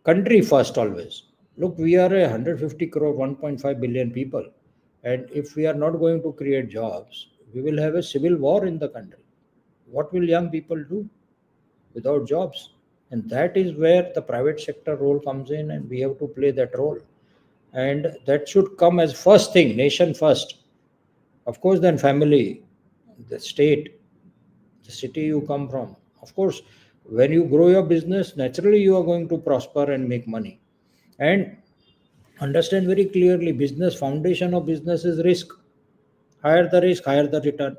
country first always. Look, we are a 150 crore, 1.5 billion people. And if we are not going to create jobs, we will have a civil war in the country. What will young people do without jobs? And that is where the private sector role comes in, and we have to play that role. And that should come as first thing, nation first. Of course, then family, the state, the city you come from. Of course, when you grow your business, naturally you are going to prosper and make money. And understand very clearly, business foundation of business is risk. Higher the risk, higher the return.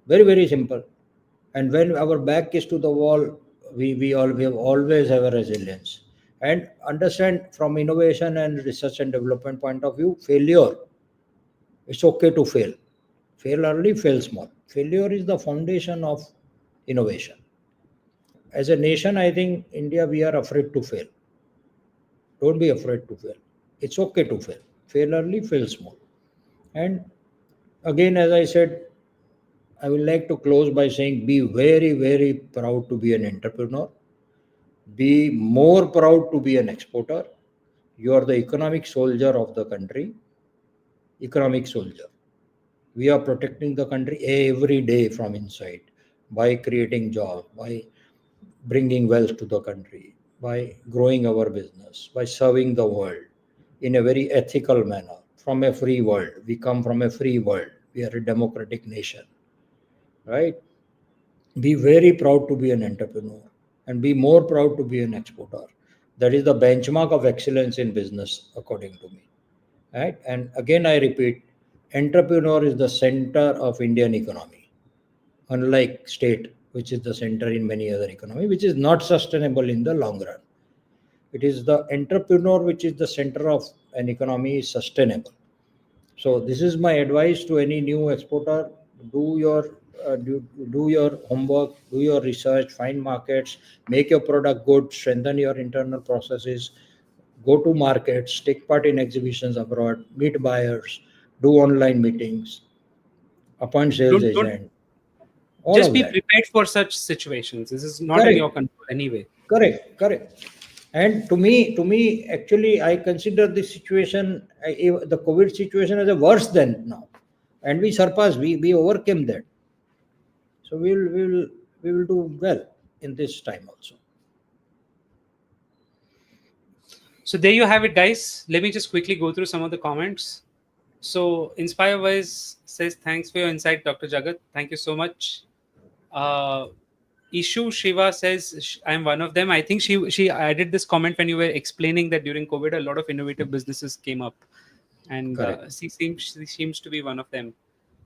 Very simple. And when our back is to the wall, we have always have a resilience. And understand, from innovation and research and development point of view, failure, it's okay to fail. Fail early, fail small. Failure is the foundation of innovation. As a nation, I think India, we are afraid to fail. Don't be afraid to fail. It's okay to fail. Fail early, fail small. And again, as I said, I would like to close by saying, be very proud to be an entrepreneur. Be more proud to be an exporter. You are the economic soldier of the country. Economic soldier. We are protecting the country every day from inside, by creating jobs, by bringing wealth to the country, by growing our business, by serving the world in a very ethical manner, from a free world. We come from a free world. We are a democratic nation, right? Be very proud to be an entrepreneur. and be more proud to be an exporter. That is the benchmark of excellence in business, according to me. Right? And again, I repeat, entrepreneur is the center of Indian economy, unlike state, which is the center in many other economy, which is not sustainable in the long run. It is the entrepreneur which is the center of an economy is sustainable. So this is my advice to any new exporter: do your do your homework, do your research, find markets, make your product good, strengthen your internal processes, go to markets, take part in exhibitions abroad, meet buyers, do online meetings, appoint sales Don't agent, all just of be that. prepared for such situations. This is not in your Correct, control anyway. correct. And to me, actually, I consider this situation, the COVID situation, as a worse than now, and we surpassed, we overcame that. So we will do well in this time also. So there you have it, guys. Let me just quickly go through some of the comments. So InspireWise says, thanks for your insight, Dr. Jagat. Thank you so much. Uh, Ishu Shiva says, I'm one of them. I think she added this comment when you were explaining that during COVID, a lot of innovative businesses came up, and Correct. she seems to be one of them.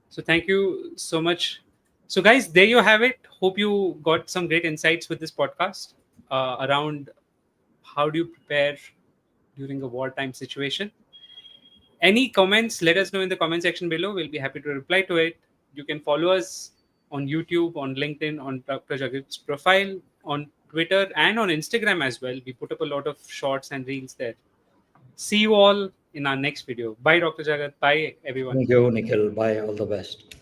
So thank you so much. So guys, there you have it. Hope you got some great insights with this podcast around how do you prepare during a wartime situation. Any comments, let us know in the comment section below. We'll be happy to reply to it. You can follow us on YouTube, on LinkedIn, on Dr. Jagat's profile, on Twitter, and on Instagram as well. We put up a lot of shorts and reels there. See you all in our next video. Bye, Dr. Jagat. Bye, everyone. Thank you, Nikhil. Bye. All the best.